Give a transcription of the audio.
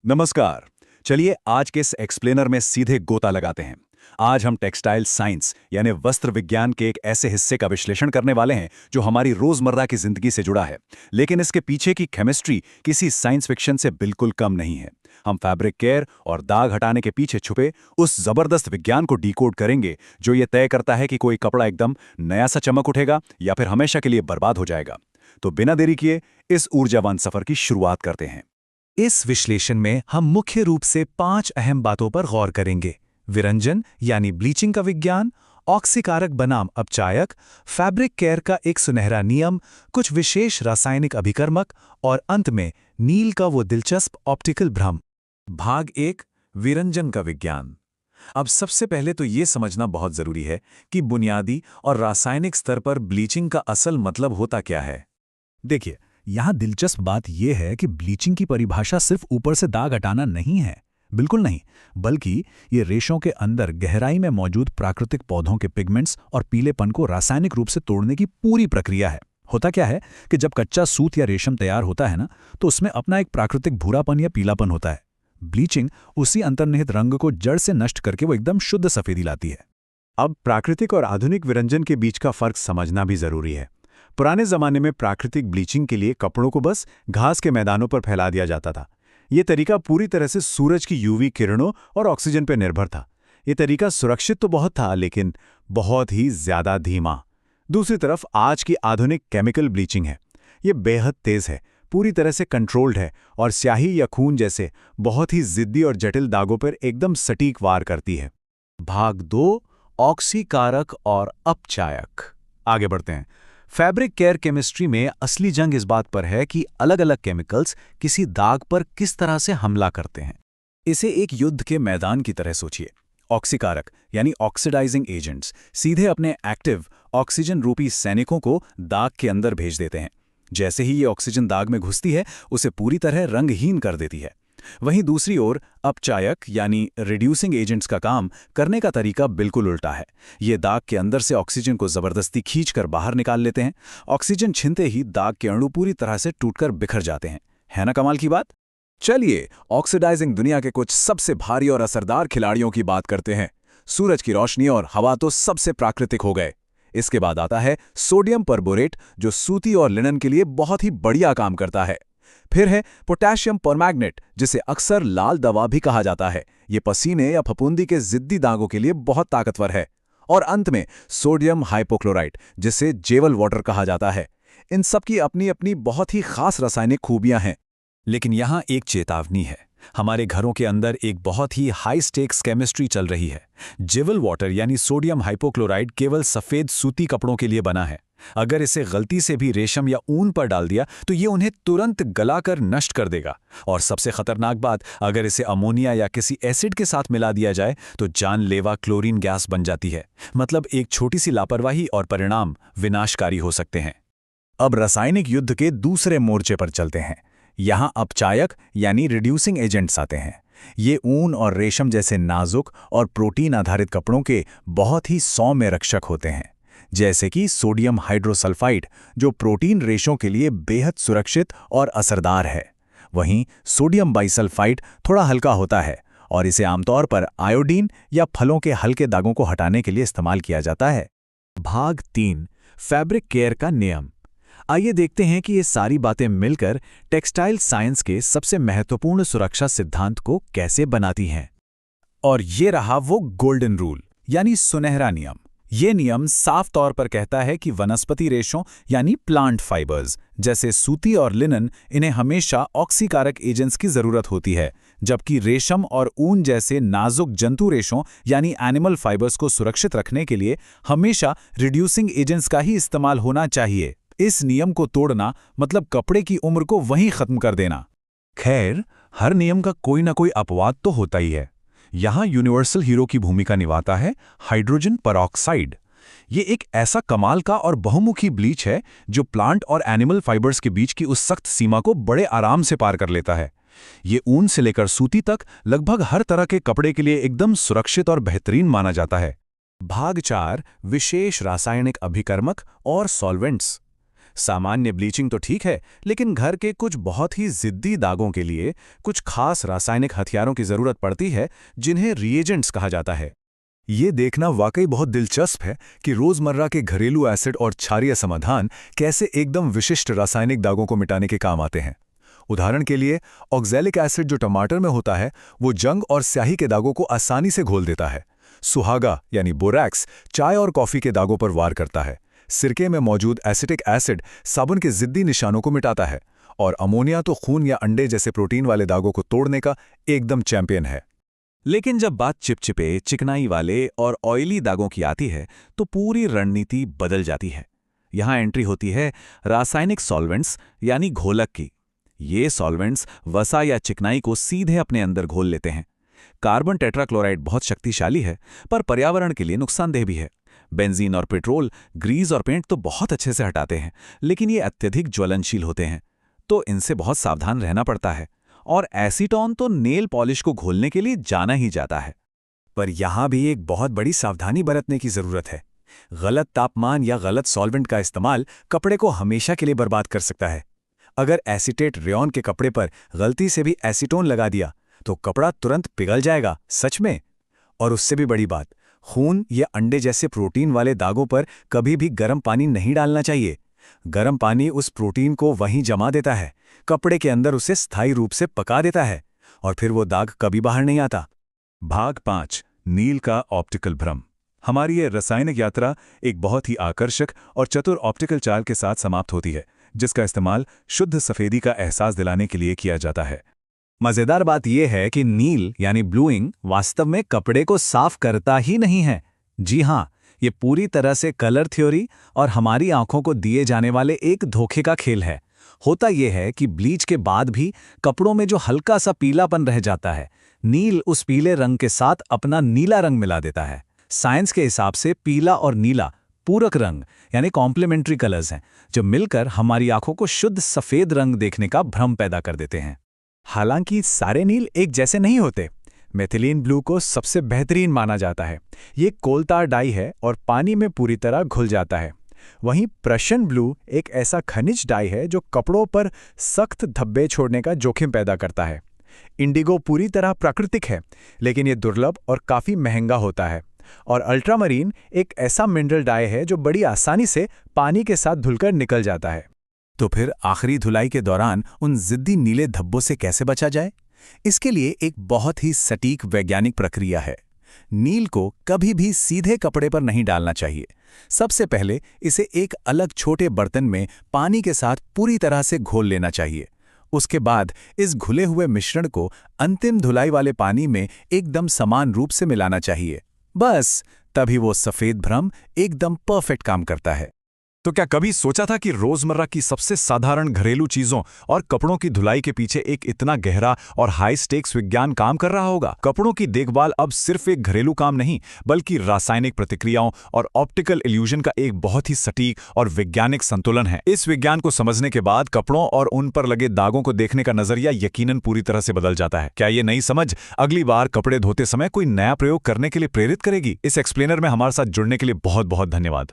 नमस्कार। चलिए आज के इस एक्सप्लेनर में सीधे गोता लगाते हैं। आज हम टेक्सटाइल साइंस यानी वस्त्र विज्ञान के एक ऐसे हिस्से का विश्लेषण करने वाले हैं जो हमारी रोजमर्रा की जिंदगी से जुड़ा है, लेकिन इसके पीछे की केमिस्ट्री किसी साइंस फिक्शन से बिल्कुल कम नहीं है। हम फैब्रिक केयर और दाग हटाने के पीछे छुपे उस जबरदस्त विज्ञान को डिकोड करेंगे जो ये तय करता है कि कोई कपड़ा एकदम नया सा चमक उठेगा या फिर हमेशा के लिए बर्बाद हो जाएगा। तो बिना देरी किए इस ऊर्जावान सफर की शुरुआत करते हैं। इस विश्लेषण में हम मुख्य रूप से 5 अहम बातों पर गौर करेंगे। विरंजन यानी ब्लीचिंग का विज्ञान, ऑक्सीकारक बनाम अपचायक, फैब्रिक केयर का एक सुनहरा नियम, कुछ विशेष रासायनिक अभिकर्मक और अंत में नील का वो दिलचस्प ऑप्टिकल भ्रम। भाग 1 विरंजन का विज्ञान। अब सबसे पहले तो ये समझना बहुत जरूरी है कि बुनियादी और रासायनिक स्तर पर ब्लीचिंग का असल मतलब होता क्या है। देखिए, यहाँ दिलचस्प बात यह है कि ब्लीचिंग की परिभाषा सिर्फ ऊपर से दाग हटाना नहीं है, बिल्कुल नहीं, बल्कि ये रेशों के अंदर गहराई में मौजूद प्राकृतिक पौधों के पिगमेंट्स और पीलेपन को रासायनिक रूप से तोड़ने की पूरी प्रक्रिया है। होता क्या है कि जब कच्चा सूत या रेशम तैयार होता है ना, तो उसमें अपना एक प्राकृतिक भूरापन या पीलापन होता है। ब्लीचिंग उसी अंतर्निहित रंग को जड़ से नष्ट करके वो एकदम शुद्ध सफेदी लाती है। अब प्राकृतिक और आधुनिक विरंजन के बीच का फर्क समझना भी जरूरी है। पुराने जमाने में प्राकृतिक ब्लीचिंग के लिए कपड़ों को बस घास के मैदानों पर फैला दिया जाता था। ये तरीका पूरी तरह से सूरज की यूवी किरणों और ऑक्सीजन पर निर्भर था। ये तरीका सुरक्षित तो बहुत था, लेकिन बहुत ही ज्यादा धीमा। दूसरी तरफ आज की आधुनिक केमिकल ब्लीचिंग है। ये बेहद तेज है, पूरी तरह से कंट्रोल्ड है और स्याही या खून जैसे बहुत ही जिद्दी और जटिल दागों पर एकदम सटीक वार करती है। भाग 2 ऑक्सीकारक और अपचायक। आगे बढ़ते हैं। फैब्रिक केयर केमिस्ट्री में असली जंग इस बात पर है कि अलग-अलग केमिकल्स किसी दाग पर किस तरह से हमला करते हैं। इसे एक युद्ध के मैदान की तरह सोचिए। ऑक्सीकारक यानी ऑक्सीडाइजिंग एजेंट्स सीधे अपने एक्टिव ऑक्सीजन रूपी सैनिकों को दाग के अंदर भेज देते हैं। जैसे ही ये ऑक्सीजन दाग में घुसती है, उसे पूरी तरह रंगहीन कर देती है। वहीं दूसरी ओर अपचायक यानी रिड्यूसिंग एजेंट्स का काम करने का तरीका बिल्कुल उल्टा है। ये दाग के अंदर से ऑक्सीजन को जबरदस्ती खींचकर बाहर निकाल लेते हैं। ऑक्सीजन छिनते ही दाग के अणु पूरी तरह से टूटकर बिखर जाते हैं। है ना कमाल की बात? चलिए ऑक्सीडाइजिंग दुनिया के कुछ सबसे भारी और असरदार खिलाड़ियों की बात करते हैं। सूरज की रोशनी और हवा तो सबसे प्राकृतिक हो गए। इसके बाद आता है सोडियम परबोरेट, जो सूती और लिनन के लिए बहुत ही बढ़िया काम करता है। फिर है पोटेशियम परमैंगनेट, जिसे अक्सर लाल दवा भी कहा जाता है। ये पसीने या फफूंदी के जिद्दी दागों के लिए बहुत ताकतवर है। और अंत में सोडियम हाइपोक्लोराइट, जिसे जेवल वाटर कहा जाता है। इन सब की अपनी अपनी बहुत ही खास रासायनिक खूबियां हैं। लेकिन यहाँ एक चेतावनी है। हमारे घरों के अंदर एक बहुत ही हाई स्टेक्स केमिस्ट्री चल रही है। जेवल वाटर यानी सोडियम हाइपोक्लोराइड केवल सफेद सूती कपड़ों के लिए बना है। अगर इसे गलती से भी रेशम या ऊन पर डाल दिया तो ये उन्हें तुरंत गलाकर नष्ट कर देगा। और सबसे खतरनाक बात, अगर इसे अमोनिया या किसी एसिड के साथ मिला दिया जाए तो जानलेवा क्लोरीन गैस बन जाती है। मतलब एक छोटी सी लापरवाही और परिणाम विनाशकारी हो सकते हैं। अब रासायनिक युद्ध के दूसरे मोर्चे पर चलते हैं। यहाँ अपचायक यानी रिड्यूसिंग एजेंट्स आते हैं। ये ऊन और रेशम जैसे नाजुक और प्रोटीन आधारित कपड़ों के बहुत ही सौम्य रक्षक होते हैं। जैसे कि सोडियम हाइड्रोसल्फाइड, जो प्रोटीन रेशों के लिए बेहद सुरक्षित और असरदार है। वहीं सोडियम बाइसल्फाइड थोड़ा हल्का होता है और इसे आमतौर पर आयोडीन या फलों के हल्के दागों को हटाने के लिए इस्तेमाल किया जाता है। भाग 3 फैब्रिक केयर का नियम। आइए देखते हैं कि ये सारी बातें मिलकर टेक्सटाइल साइंस के सबसे महत्वपूर्ण सुरक्षा सिद्धांत को कैसे बनाती हैं। और ये रहा वो गोल्डन रूल यानी सुनहरा नियम। ये नियम साफ तौर पर कहता है कि वनस्पति रेशों यानी प्लांट फाइबर्स जैसे सूती और लिनन, इन्हें हमेशा ऑक्सीकारक एजेंट्स की जरूरत होती है, जबकि रेशम और ऊन जैसे नाजुक जंतु रेशों यानी एनिमल फाइबर्स को सुरक्षित रखने के लिए हमेशा रिड्यूसिंग एजेंट्स का ही इस्तेमाल होना चाहिए। इस नियम को तोड़ना मतलब कपड़े की उम्र को वहीं खत्म कर देना। खैर, हर नियम का कोई ना कोई अपवाद तो होता ही है। यहाँ यूनिवर्सल हीरो की भूमिका निभाता है हाइड्रोजन परऑक्साइड। ये एक ऐसा कमाल का और बहुमुखी ब्लीच है जो प्लांट और एनिमल फाइबर्स के बीच की उस सख्त सीमा को बड़े आराम से पार कर लेता है। ये ऊन से लेकर सूती तक लगभग हर तरह के कपड़े के लिए एकदम सुरक्षित और बेहतरीन माना जाता है। भाग 4 विशेष रासायनिक अभिकर्मक और सॉल्वेंट्स। सामान्य ब्लीचिंग तो ठीक है, लेकिन घर के कुछ बहुत ही जिद्दी दागों के लिए कुछ खास रासायनिक हथियारों की जरूरत पड़ती है, जिन्हें रिएजेंट्स कहा जाता है। ये देखना वाकई बहुत दिलचस्प है कि रोजमर्रा के घरेलू एसिड और क्षारीय समाधान कैसे एकदम विशिष्ट रासायनिक दागों को मिटाने के काम आते हैं। उदाहरण के लिए, ऑक्सैलिक एसिड जो टमाटर में होता है, वो जंग और स्याही के दागों को आसानी से घोल देता है। सुहागा यानी बोरैक्स चाय और कॉफी के दागों पर वार करता है। सिरके में मौजूद एसिटिक एसिड साबुन के जिद्दी निशानों को मिटाता है। और अमोनिया तो खून या अंडे जैसे प्रोटीन वाले दागों को तोड़ने का एकदम चैंपियन है। लेकिन जब बात चिपचिपे, चिकनाई वाले और ऑयली दागों की आती है तो पूरी रणनीति बदल जाती है। यहाँ एंट्री होती है रासायनिक सॉल्वेंट्स यानी घोलक की। ये सॉल्वेंट्स वसा या चिकनाई को सीधे अपने अंदर घोल लेते हैं। कार्बन टेट्राक्लोराइड बहुत शक्तिशाली है, पर पर्यावरण के लिए नुकसानदेह भी है। बेंजीन और पेट्रोल, ग्रीस और पेंट तो बहुत अच्छे से हटाते हैं, लेकिन ये अत्यधिक ज्वलनशील होते हैं, तो इनसे बहुत सावधान रहना पड़ता है। और एसीटोन तो नेल पॉलिश को घोलने के लिए जाना ही जाता है। पर यहाँ भी एक बहुत बड़ी सावधानी बरतने की जरूरत है। गलत तापमान या गलत सॉल्वेंट का इस्तेमाल कपड़े को हमेशा के लिए बर्बाद कर सकता है। अगर एसीटेट रेयॉन के कपड़े पर गलती से भी एसीटोन लगा दिया तो कपड़ा तुरंत पिघल जाएगा, सच में। और उससे भी बड़ी बात, खून या अंडे जैसे प्रोटीन वाले दागों पर कभी भी गर्म पानी नहीं डालना चाहिए। गर्म पानी उस प्रोटीन को वहीं जमा देता है, कपड़े के अंदर उसे स्थायी रूप से पका देता है, और फिर वो दाग कभी बाहर नहीं आता। भाग 5, नील का ऑप्टिकल भ्रम। हमारी ये रासायनिक यात्रा एक बहुत ही आकर्षक और चतुर ऑप्टिकल चाल के साथ समाप्त होती है, जिसका इस्तेमाल शुद्ध सफेदी का एहसास दिलाने के लिए किया जाता है। मजेदार बात यह है कि नील यानी ब्लूइंग वास्तव में कपड़े को साफ करता ही नहीं है। जी हाँ, ये पूरी तरह से कलर थ्योरी और हमारी आंखों को दिए जाने वाले एक धोखे का खेल है। होता यह है कि ब्लीच के बाद भी कपड़ों में जो हल्का सा पीलापन रह जाता है, नील उस पीले रंग के साथ अपना नीला रंग मिला देता है। साइंस के हिसाब से पीला और नीला पूरक रंग यानी कॉम्प्लीमेंट्री कलर्स हैं, जो मिलकर हमारी आंखों को शुद्ध सफेद रंग देखने का भ्रम पैदा कर देते हैं। हालांकि सारे नील एक जैसे नहीं होते। मेथिलीन ब्लू को सबसे बेहतरीन माना जाता है। ये कोलतार डाई है और पानी में पूरी तरह घुल जाता है। वहीं प्रशन ब्लू एक ऐसा खनिज डाई है जो कपड़ों पर सख्त धब्बे छोड़ने का जोखिम पैदा करता है। इंडिगो पूरी तरह प्राकृतिक है, लेकिन ये दुर्लभ और काफ़ी महंगा होता है। और अल्ट्रामरीन एक ऐसा मिनरल डाई है जो बड़ी आसानी से पानी के साथ धुलकर निकल जाता है। तो फिर आखिरी धुलाई के दौरान उन जिद्दी नीले धब्बों से कैसे बचा जाए? इसके लिए एक बहुत ही सटीक वैज्ञानिक प्रक्रिया है। नील को कभी भी सीधे कपड़े पर नहीं डालना चाहिए। सबसे पहले इसे एक अलग छोटे बर्तन में पानी के साथ पूरी तरह से घोल लेना चाहिए। उसके बाद इस घुले हुए मिश्रण को अंतिम धुलाई वाले पानी में एकदम समान रूप से मिलाना चाहिए। बस तभी वो सफेद भ्रम एकदम परफेक्ट काम करता है। तो क्या कभी सोचा था कि रोजमर्रा की सबसे साधारण घरेलू चीजों और कपड़ों की धुलाई के पीछे एक इतना गहरा और हाई स्टेक्स विज्ञान काम कर रहा होगा? कपड़ों की देखभाल अब सिर्फ एक घरेलू काम नहीं, बल्कि रासायनिक प्रतिक्रियाओं और ऑप्टिकल इल्यूजन का एक बहुत ही सटीक और वैज्ञानिक संतुलन है। इस विज्ञान को समझने के बाद कपड़ों और उन पर लगे दागों को देखने का नजरिया यकीनन पूरी तरह से बदल जाता है। क्या ये नई समझ अगली बार कपड़े धोते समय कोई नया प्रयोग करने के लिए प्रेरित करेगी? इस एक्सप्लेनर में हमारे साथ जुड़ने के लिए बहुत बहुत धन्यवाद।